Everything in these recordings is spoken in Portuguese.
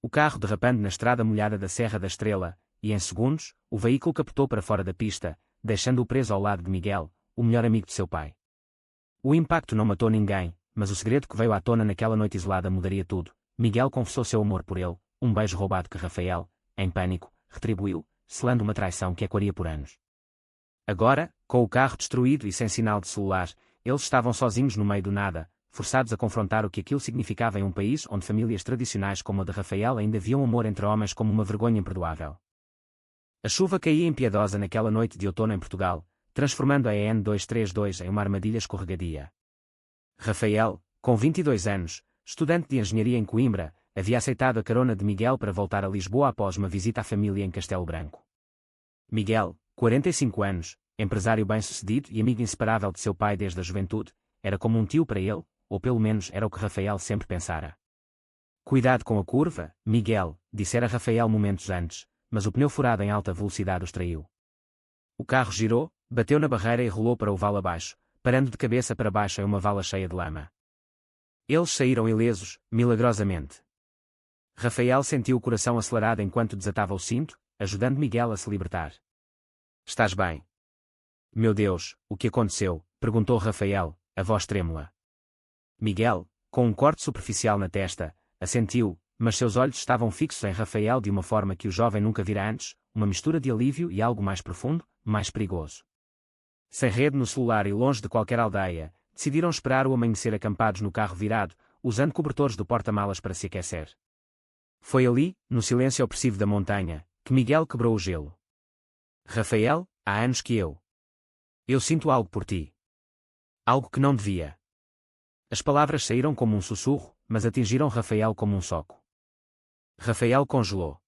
o carro derrapando na estrada molhada da Serra da Estrela, e em segundos, o veículo capotou para fora da pista, deixando-o preso ao lado de Miguel, o melhor amigo de seu pai. O impacto não matou ninguém, mas o segredo que veio à tona naquela noite isolada mudaria tudo. Miguel confessou seu amor por ele, um beijo roubado que Rafael, em pânico, retribuiu, selando uma traição que ecoaria por anos. Agora, com o carro destruído e sem sinal de celular, eles estavam sozinhos no meio do nada, forçados a confrontar o que aquilo significava em um país onde famílias tradicionais como a de Rafael ainda viam amor entre homens como uma vergonha imperdoável. A chuva caía impiedosa naquela noite de outono em Portugal, transformando a EN-232 em uma armadilha escorregadia. Rafael, com 22 anos, estudante de engenharia em Coimbra, havia aceitado a carona de Miguel para voltar a Lisboa após uma visita à família em Castelo Branco. Miguel, 45 anos, empresário bem-sucedido e amigo inseparável de seu pai desde a juventude, era como um tio para ele, ou pelo menos era o que Rafael sempre pensara. Cuidado com a curva, Miguel, dissera Rafael momentos antes, mas o pneu furado em alta velocidade os traiu. O carro girou, bateu na barreira e rolou para o vale abaixo, parando de cabeça para baixo em uma vala cheia de lama. Eles saíram ilesos, milagrosamente. Rafael sentiu o coração acelerado enquanto desatava o cinto, ajudando Miguel a se libertar. Estás bem? Meu Deus, o que aconteceu? Perguntou Rafael, a voz trêmula. Miguel, com um corte superficial na testa, assentiu, mas seus olhos estavam fixos em Rafael de uma forma que o jovem nunca vira antes, uma mistura de alívio e algo mais profundo, mais perigoso. Sem rede no celular e longe de qualquer aldeia, decidiram esperar o amanhecer acampados no carro virado, usando cobertores do porta-malas para se aquecer. Foi ali, no silêncio opressivo da montanha, que Miguel quebrou o gelo. Rafael, há anos que eu sinto algo por ti. Algo que não devia. As palavras saíram como um sussurro, mas atingiram Rafael como um soco. Rafael congelou.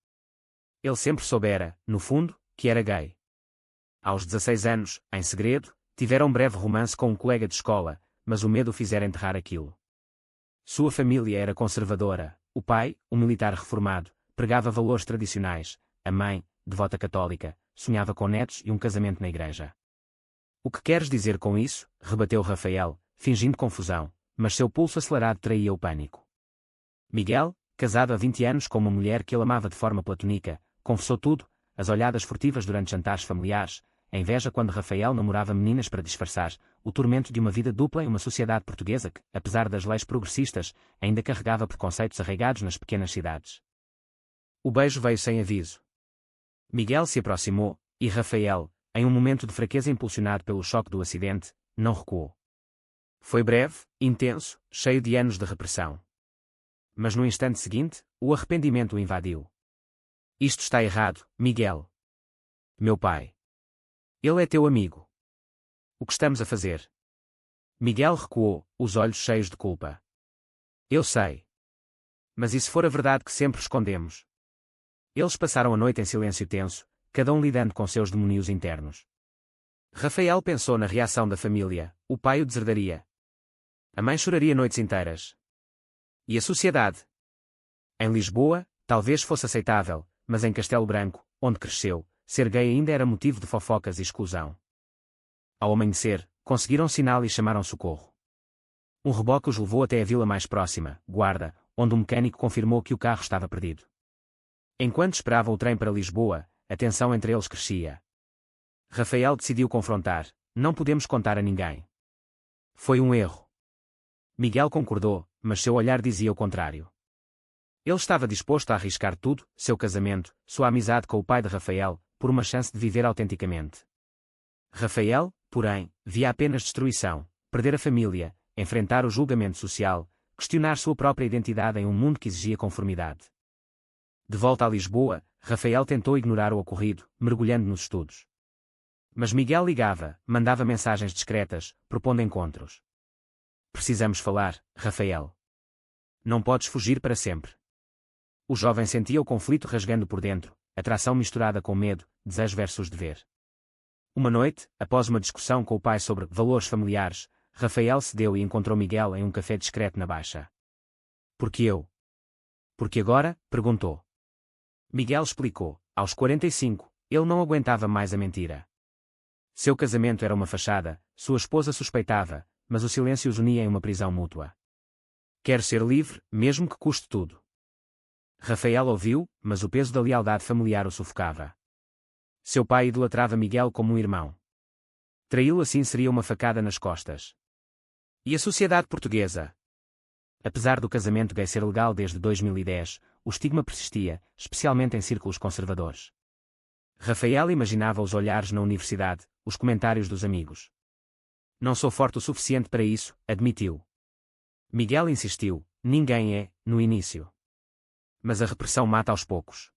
Ele sempre soubera, no fundo, que era gay. Aos 16 anos, em segredo, tivera um breve romance com um colega de escola, mas o medo o fizera enterrar aquilo. Sua família era conservadora, o pai, um militar reformado, pregava valores tradicionais, a mãe, devota católica, sonhava com netos e um casamento na igreja. O que queres dizer com isso? Rebateu Rafael, fingindo confusão, mas seu pulso acelerado traía o pânico. Miguel, casado há 20 anos com uma mulher que ele amava de forma platônica, confessou tudo, as olhadas furtivas durante jantares familiares, a inveja quando Rafael namorava meninas para disfarçar, o tormento de uma vida dupla em uma sociedade portuguesa que, apesar das leis progressistas, ainda carregava preconceitos arraigados nas pequenas cidades. O beijo veio sem aviso. Miguel se aproximou, e Rafael, em um momento de fraqueza impulsionado pelo choque do acidente, não recuou. Foi breve, intenso, cheio de anos de repressão. Mas no instante seguinte, o arrependimento o invadiu. Isto está errado, Miguel. Meu pai. Ele é teu amigo. O que estamos a fazer? Miguel recuou, os olhos cheios de culpa. Eu sei. Mas e se for a verdade que sempre escondemos? Eles passaram a noite em silêncio tenso, cada um lidando com seus demónios internos. Rafael pensou na reação da família, o pai o deserdaria. A mãe choraria noites inteiras. E a sociedade? Em Lisboa, talvez fosse aceitável, mas em Castelo Branco, onde cresceu, ser gay ainda era motivo de fofocas e exclusão. Ao amanhecer, conseguiram sinal e chamaram socorro. Um reboque os levou até a vila mais próxima, Guarda, onde o mecânico confirmou que o carro estava perdido. Enquanto esperavam o trem para Lisboa, a tensão entre eles crescia. Rafael decidiu confrontar, não podemos contar a ninguém. Foi um erro. Miguel concordou, mas seu olhar dizia o contrário. Ele estava disposto a arriscar tudo, seu casamento, sua amizade com o pai de Rafael, por uma chance de viver autenticamente. Rafael, porém, via apenas destruição, perder a família, enfrentar o julgamento social, questionar sua própria identidade em um mundo que exigia conformidade. De volta a Lisboa, Rafael tentou ignorar o ocorrido, mergulhando nos estudos. Mas Miguel ligava, mandava mensagens discretas, propondo encontros. Precisamos falar, Rafael. Não podes fugir para sempre. O jovem sentia o conflito rasgando por dentro, atração misturada com medo, desejo versus dever. Uma noite, após uma discussão com o pai sobre valores familiares, Rafael cedeu e encontrou Miguel em um café discreto na Baixa. Por que eu? Por que agora? Perguntou. Miguel explicou. Aos 45, ele não aguentava mais a mentira. Seu casamento era uma fachada, sua esposa suspeitava, mas o silêncio os unia em uma prisão mútua. Quero ser livre, mesmo que custe tudo. Rafael ouviu, mas o peso da lealdade familiar o sufocava. Seu pai idolatrava Miguel como um irmão. Traí-lo assim seria uma facada nas costas. E a sociedade portuguesa? Apesar do casamento gay ser legal desde 2010, o estigma persistia, especialmente em círculos conservadores. Rafael imaginava os olhares na universidade, os comentários dos amigos. Não sou forte o suficiente para isso, admitiu. Miguel insistiu, ninguém é, no início. Mas a repressão mata aos poucos.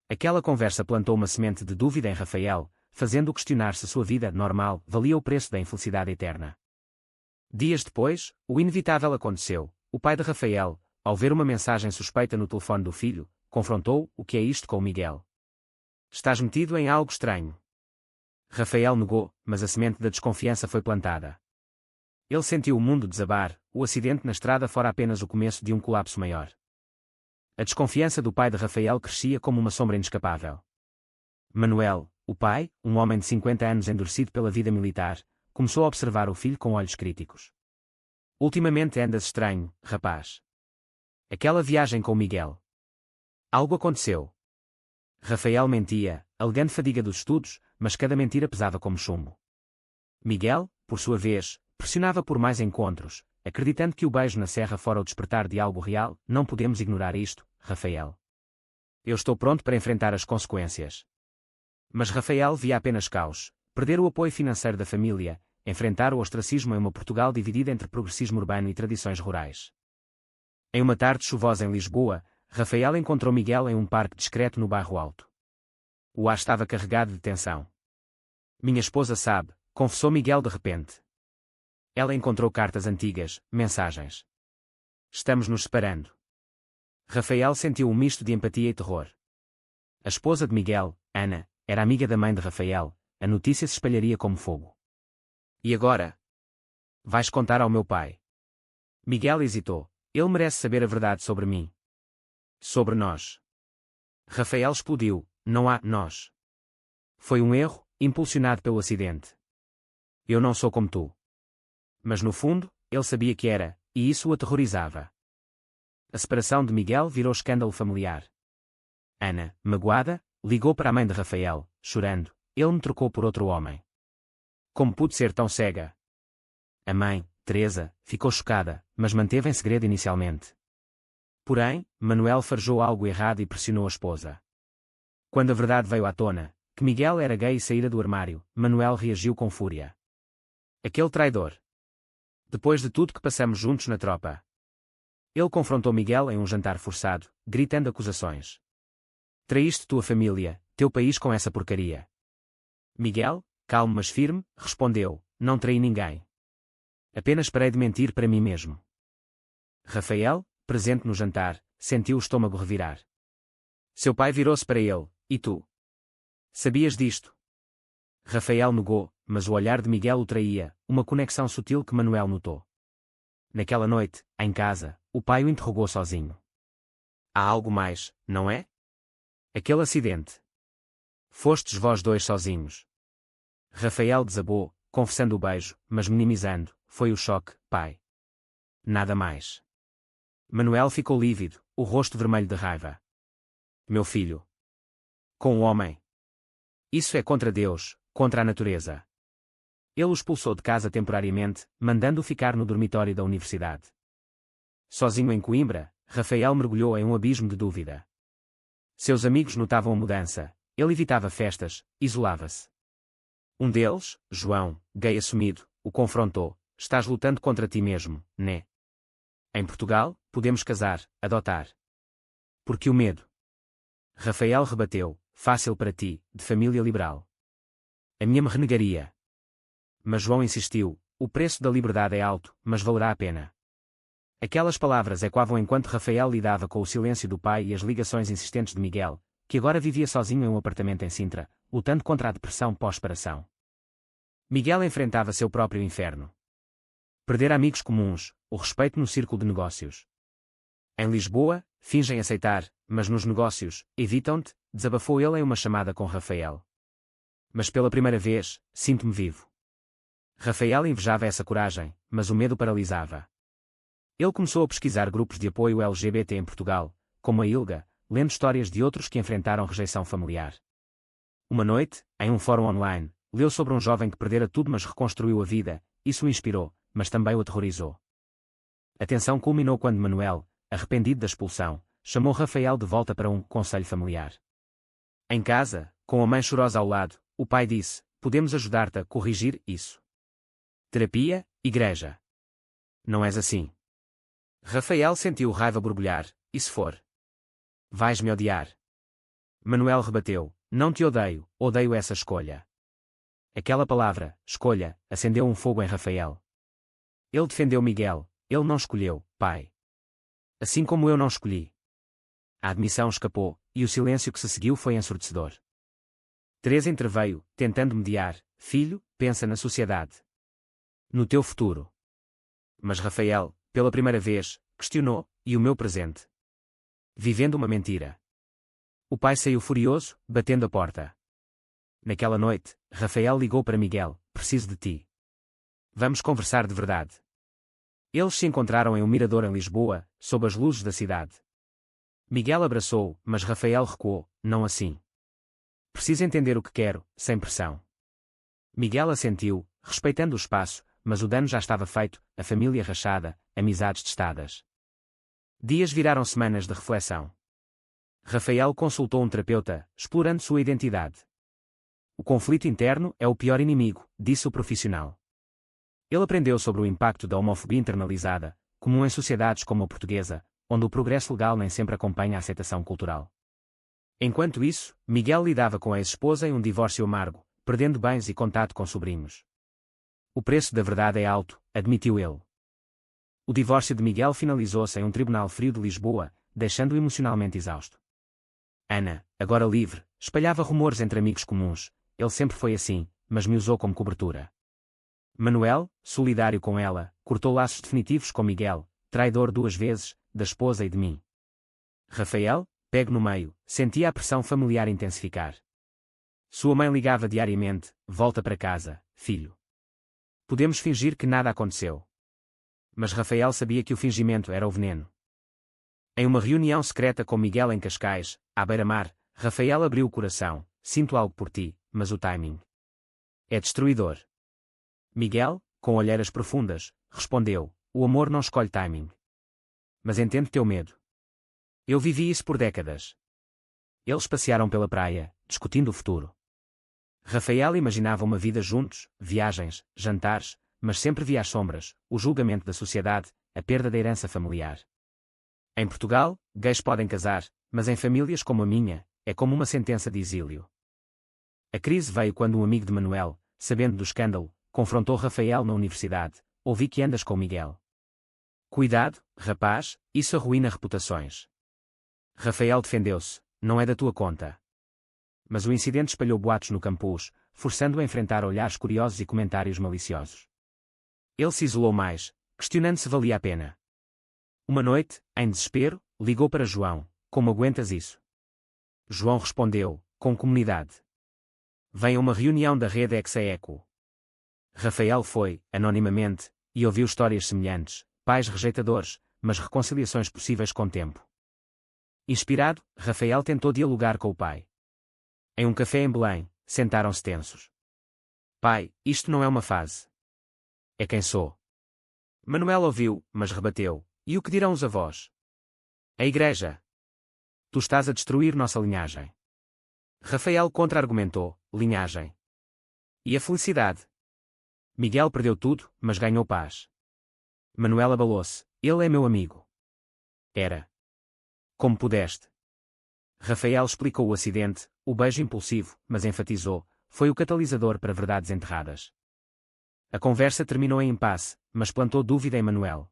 Aquela conversa plantou uma semente de dúvida em Rafael, fazendo-o questionar se sua vida normal valia o preço da infelicidade eterna. Dias depois, o inevitável aconteceu. O pai de Rafael, ao ver uma mensagem suspeita no telefone do filho, confrontou: "O que é isto com o Miguel? Estás metido em algo estranho?" Rafael negou, mas a semente da desconfiança foi plantada. Ele sentiu o mundo desabar, o acidente na estrada fora apenas o começo de um colapso maior. A desconfiança do pai de Rafael crescia como uma sombra inescapável. Manuel, o pai, um homem de 50 anos endurecido pela vida militar, começou a observar o filho com olhos críticos. "Ultimamente andas estranho, rapaz. Aquela viagem com o Miguel. Algo aconteceu." Rafael mentia, alegando fadiga dos estudos, mas cada mentira pesava como chumbo. Miguel, por sua vez, pressionava por mais encontros, acreditando que o beijo na serra fora o despertar de algo real. "Não podemos ignorar isto, Rafael. Eu estou pronto para enfrentar as consequências." Mas Rafael via apenas caos, perder o apoio financeiro da família, enfrentar o ostracismo em uma Portugal dividida entre progressismo urbano e tradições rurais. Em uma tarde chuvosa em Lisboa, Rafael encontrou Miguel em um parque discreto no bairro Alto. O ar estava carregado de tensão. "Minha esposa sabe", confessou Miguel de repente. "Ela encontrou cartas antigas, mensagens. Estamos nos separando." Rafael sentiu um misto de empatia e terror. A esposa de Miguel, Ana, era amiga da mãe de Rafael. A notícia se espalharia como fogo. "E agora? Vais contar ao meu pai?" Miguel hesitou. "Ele merece saber a verdade sobre mim. Sobre nós." Rafael explodiu. "Não há nós. Foi um erro, impulsionado pelo acidente. Eu não sou como tu." Mas no fundo, ele sabia que era, e isso o aterrorizava. A separação de Miguel virou escândalo familiar. Ana, magoada, ligou para a mãe de Rafael, chorando: "Ele me trocou por outro homem. Como pude ser tão cega?" A mãe, Teresa, ficou chocada, mas manteve em segredo inicialmente. Porém, Manuel farejou algo errado e pressionou a esposa. Quando a verdade veio à tona, que Miguel era gay e saíra do armário, Manuel reagiu com fúria. "Aquele traidor. Depois de tudo que passamos juntos na tropa." Ele confrontou Miguel em um jantar forçado, gritando acusações. "Traíste tua família, teu país com essa porcaria." Miguel, calmo mas firme, respondeu: "Não traí ninguém. Apenas parei de mentir para mim mesmo." Rafael, presente no jantar, sentiu o estômago revirar. Seu pai virou-se para ele: "E tu? Sabias disto?" Rafael negou, mas o olhar de Miguel o traía, uma conexão sutil que Manuel notou. Naquela noite, em casa, o pai o interrogou sozinho. "Há algo mais, não é? Aquele acidente. Fostes vós dois sozinhos." Rafael desabou, confessando o beijo, mas minimizando: "Foi o choque, pai. Nada mais." Manuel ficou lívido, o rosto vermelho de raiva. "Meu filho. Com um homem. Isso é contra Deus, contra a natureza." Ele o expulsou de casa temporariamente, mandando-o ficar no dormitório da universidade. Sozinho em Coimbra, Rafael mergulhou em um abismo de dúvida. Seus amigos notavam a mudança, ele evitava festas, isolava-se. Um deles, João, gay assumido, o confrontou: "Estás lutando contra ti mesmo, né? Em Portugal, podemos casar, adotar. Por que o medo?" Rafael rebateu: "Fácil para ti, de família liberal. A minha me renegaria." Mas João insistiu: "O preço da liberdade é alto, mas valerá a pena." Aquelas palavras ecoavam enquanto Rafael lidava com o silêncio do pai e as ligações insistentes de Miguel, que agora vivia sozinho em um apartamento em Sintra, lutando contra a depressão pós-separação. Miguel enfrentava seu próprio inferno. Perder amigos comuns, o respeito no círculo de negócios. Em Lisboa, fingem aceitar, mas nos negócios, evitam-te, desabafou ele em uma chamada com Rafael. "Mas pela primeira vez, sinto-me vivo." Rafael invejava essa coragem, mas o medo paralisava. Ele começou a pesquisar grupos de apoio LGBT em Portugal, como a Ilga, lendo histórias de outros que enfrentaram rejeição familiar. Uma noite, em um fórum online, leu sobre um jovem que perdera tudo mas reconstruiu a vida. Isso o inspirou, mas também o aterrorizou. A tensão culminou quando Manuel, arrependido da expulsão, chamou Rafael de volta para um conselho familiar. Em casa, com a mãe chorosa ao lado, o pai disse: podemos ajudar-te a corrigir isso. Terapia, igreja. Não és assim. Rafael sentiu raiva borbulhar. E se for? Vais-me odiar. Manuel rebateu: não te odeio, odeio essa escolha. Aquela palavra, escolha, acendeu um fogo em Rafael. Ele defendeu Miguel: ele não escolheu, pai. Assim como eu não escolhi. A admissão escapou, e o silêncio que se seguiu foi ensurdecedor. Teresa interveio, tentando mediar: filho, pensa na sociedade. No teu futuro. Mas Rafael, pela primeira vez, questionou: e o meu presente? Vivendo uma mentira. O pai saiu furioso, batendo a porta. Naquela noite, Rafael ligou para Miguel: preciso de ti. Vamos conversar de verdade. Eles se encontraram em um mirador em Lisboa, sob as luzes da cidade. Miguel abraçou-o, mas Rafael recuou: não assim. Preciso entender o que quero, sem pressão. Miguel assentiu, respeitando o espaço, mas o dano já estava feito, a família rachada, amizades testadas. Dias viraram semanas de reflexão. Rafael consultou um terapeuta, explorando sua identidade. O conflito interno é o pior inimigo, disse o profissional. Ele aprendeu sobre o impacto da homofobia internalizada, comum em sociedades como a portuguesa, onde o progresso legal nem sempre acompanha a aceitação cultural. Enquanto isso, Miguel lidava com a ex-esposa em um divórcio amargo, perdendo bens e contato com sobrinhos. O preço da verdade é alto, admitiu ele. O divórcio de Miguel finalizou-se em um tribunal frio de Lisboa, deixando-o emocionalmente exausto. Ana, agora livre, espalhava rumores entre amigos comuns: ele sempre foi assim, mas me usou como cobertura. Manuel, solidário com ela, cortou laços definitivos com Miguel, traidor 2 vezes, da esposa e de mim. Rafael, pego no meio, sentia a pressão familiar intensificar. Sua mãe ligava diariamente: volta para casa, filho. Podemos fingir que nada aconteceu. Mas Rafael sabia que o fingimento era o veneno. Em uma reunião secreta com Miguel em Cascais, à beira-mar, Rafael abriu o coração: sinto algo por ti, mas o timing é destruidor. Miguel, com olheiras profundas, respondeu: o amor não escolhe timing. Mas entendo teu medo. Eu vivi isso por décadas. Eles passearam pela praia, discutindo o futuro. Rafael imaginava uma vida juntos, viagens, jantares, mas sempre via as sombras, o julgamento da sociedade, a perda da herança familiar. Em Portugal, gays podem casar, mas em famílias como a minha, é como uma sentença de exílio. A crise veio quando um amigo de Manuel, sabendo do escândalo, confrontou Rafael na universidade: ouvi que andas com Miguel. Cuidado, rapaz, isso arruína reputações. Rafael defendeu-se: não é da tua conta. Mas o incidente espalhou boatos no campus, forçando-o a enfrentar olhares curiosos e comentários maliciosos. Ele se isolou mais, questionando se valia a pena. Uma noite, em desespero, ligou para João: como aguentas isso? João respondeu: com comunidade. Vem a uma reunião da rede Exa-Eco. Rafael foi, anonimamente, e ouviu histórias semelhantes: pais rejeitadores, mas reconciliações possíveis com tempo. Inspirado, Rafael tentou dialogar com o pai. Em um café em Belém, sentaram-se tensos. Pai, isto não é uma fase. É quem sou. Manuel ouviu, mas rebateu: e o que dirão os avós? A igreja. Tu estás a destruir nossa linhagem. Rafael contra-argumentou: linhagem. E a felicidade? Miguel perdeu tudo, mas ganhou paz. Manuel abalou-se: ele é meu amigo. Era. Como pudeste? Rafael explicou o acidente: o beijo impulsivo, mas enfatizou: foi o catalisador para verdades enterradas. A conversa terminou em impasse, mas plantou dúvida em Manuel.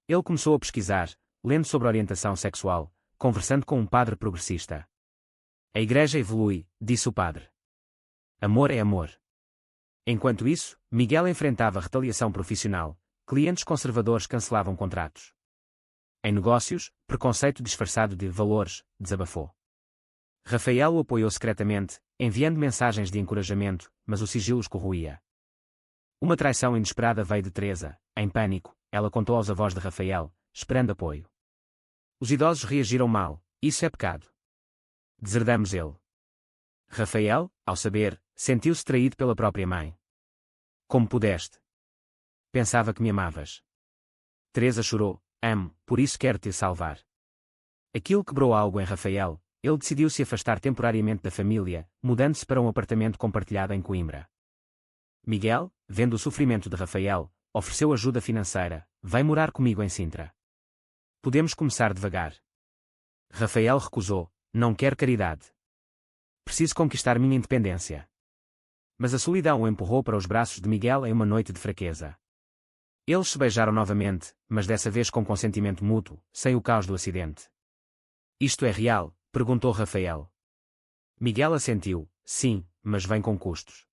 Ele começou a pesquisar, lendo sobre orientação sexual, conversando com um padre progressista. A igreja evolui, disse o padre. Amor é amor. Enquanto isso, Miguel enfrentava retaliação profissional: clientes conservadores cancelavam contratos. Em negócios, preconceito disfarçado de valores, desabafou. Rafael o apoiou secretamente, enviando mensagens de encorajamento, mas o sigilo os corroía. Uma traição inesperada veio de Teresa. Em pânico, ela contou aos avós de Rafael, esperando apoio. Os idosos reagiram mal, isso é pecado. Deserdamos ele. Rafael, ao saber, sentiu-se traído pela própria mãe. Como pudeste? Pensava que me amavas. Teresa chorou. Amo, por isso quero te salvar. Aquilo quebrou algo em Rafael. Ele decidiu se afastar temporariamente da família, mudando-se para um apartamento compartilhado em Coimbra. Miguel, vendo o sofrimento de Rafael, ofereceu ajuda financeira. Vai morar comigo em Sintra. Podemos começar devagar. Rafael recusou. Não quero caridade. Preciso conquistar minha independência. Mas a solidão o empurrou para os braços de Miguel em uma noite de fraqueza. Eles se beijaram novamente, mas dessa vez com consentimento mútuo, sem o caos do acidente. Isto é real? Perguntou Rafael. Miguel assentiu. Sim, mas vem com custos.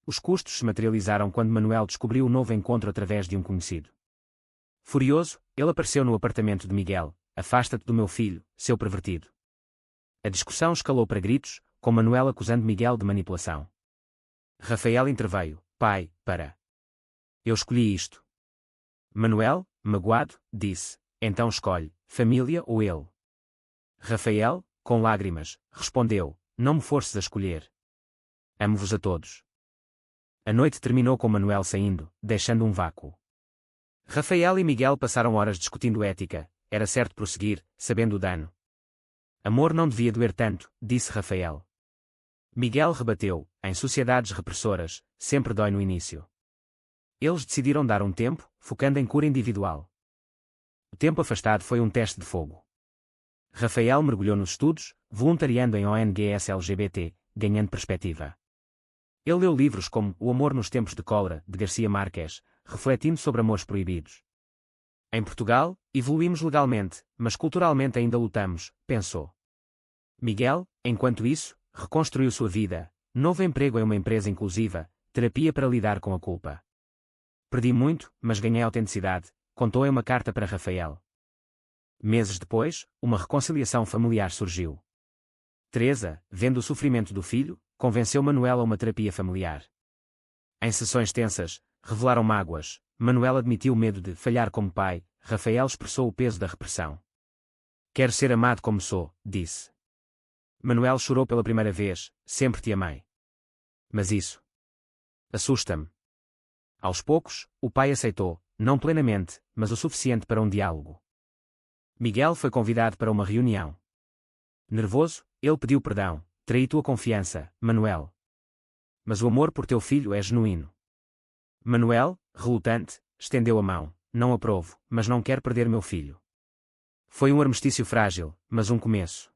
Os custos se materializaram quando Manuel descobriu o novo encontro através de um conhecido. Furioso, ele apareceu no apartamento de Miguel. Afasta-te do meu filho, seu pervertido. A discussão escalou para gritos, com Manuel acusando Miguel de manipulação. Rafael interveio. Pai, para. Eu escolhi isto. Manuel, magoado, disse. Então escolhe, família ou ele. Rafael, com lágrimas, respondeu. Não me forces a escolher. Amo-vos a todos. A noite terminou com Manuel saindo, deixando um vácuo. Rafael e Miguel passaram horas discutindo ética. Era certo prosseguir, sabendo o dano. Amor não devia doer tanto, disse Rafael. Miguel rebateu. Em sociedades repressoras, sempre dói no início. Eles decidiram dar um tempo, focando em cura individual. O tempo afastado foi um teste de fogo. Rafael mergulhou nos estudos, voluntariando em ONGs LGBT, ganhando perspectiva. Ele leu livros como O Amor nos Tempos de Cólera, de Garcia Marques, refletindo sobre amores proibidos. Em Portugal, evoluímos legalmente, mas culturalmente ainda lutamos, pensou. Miguel, enquanto isso, reconstruiu sua vida, novo emprego em uma empresa inclusiva, terapia para lidar com a culpa. Perdi muito, mas ganhei autenticidade, contou em uma carta para Rafael. Meses depois, uma reconciliação familiar surgiu. Teresa, vendo o sofrimento do filho, convenceu Manuel a uma terapia familiar. Em sessões tensas, revelaram mágoas. Manuel admitiu o medo de falhar como pai. Rafael expressou o peso da repressão. Quero ser amado como sou, disse. Manuel chorou pela primeira vez. Sempre te amei. Mas isso assusta-me. Aos poucos, o pai aceitou, não plenamente, mas o suficiente para um diálogo. Miguel foi convidado para uma reunião. Nervoso, ele pediu perdão. Traí tua confiança, Manuel. Mas o amor por teu filho é genuíno. Manuel, relutante, estendeu a mão. Não aprovo, mas não quero perder meu filho. Foi um armistício frágil, mas um começo.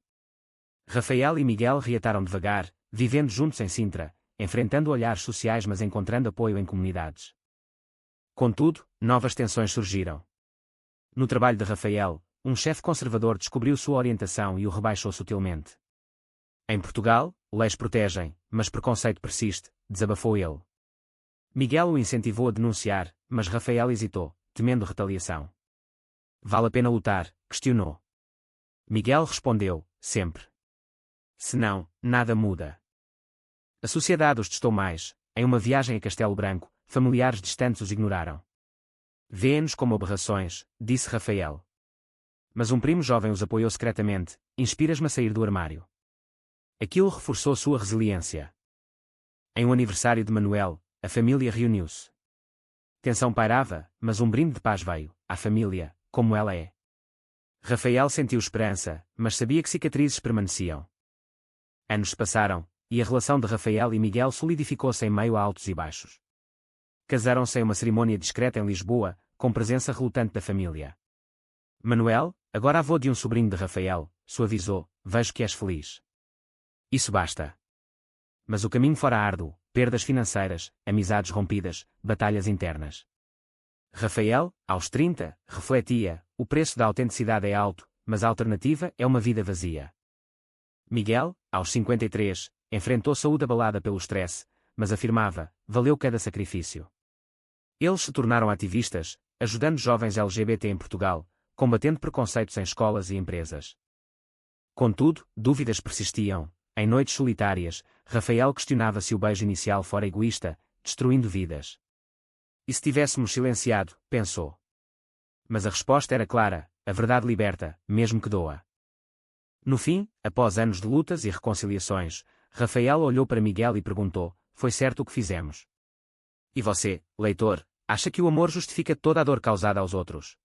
Rafael e Miguel reataram devagar, vivendo juntos em Sintra, enfrentando olhares sociais mas encontrando apoio em comunidades. Contudo, novas tensões surgiram. No trabalho de Rafael, um chefe conservador descobriu sua orientação e o rebaixou sutilmente. Em Portugal, leis protegem, mas preconceito persiste, desabafou ele. Miguel o incentivou a denunciar, mas Rafael hesitou, temendo retaliação. Vale a pena lutar? Questionou. Miguel respondeu, sempre. Senão, nada muda. A sociedade os testou mais. Em uma viagem a Castelo Branco, familiares distantes os ignoraram. Vêem-nos como aberrações, disse Rafael. Mas um primo jovem os apoiou secretamente. Inspiras-me a sair do armário. Aquilo reforçou sua resiliência. Em um aniversário de Manuel, a família reuniu-se. Tensão pairava, mas um brinde de paz veio, à família, como ela é. Rafael sentiu esperança, mas sabia que cicatrizes permaneciam. Anos se passaram, e a relação de Rafael e Miguel solidificou-se em meio a altos e baixos. Casaram-se em uma cerimônia discreta em Lisboa, com presença relutante da família. Manuel, agora avô de um sobrinho de Rafael, suavizou, vejo que és feliz. Isso basta. Mas o caminho fora árduo, perdas financeiras, amizades rompidas, batalhas internas. Rafael, aos 30, refletia, o preço da autenticidade é alto, mas a alternativa é uma vida vazia. Miguel, aos 53, enfrentou saúde abalada pelo estresse, mas afirmava, valeu cada sacrifício. Eles se tornaram ativistas, ajudando jovens LGBT em Portugal, combatendo preconceitos em escolas e empresas. Contudo, dúvidas persistiam. Em noites solitárias, Rafael questionava se o beijo inicial fora egoísta, destruindo vidas. E se tivéssemos silenciado, pensou. Mas a resposta era clara, A verdade liberta, mesmo que doa. No fim, após anos de lutas e reconciliações, Rafael olhou para Miguel e perguntou: foi certo o que fizemos? E você, leitor, acha que o amor justifica toda a dor causada aos outros?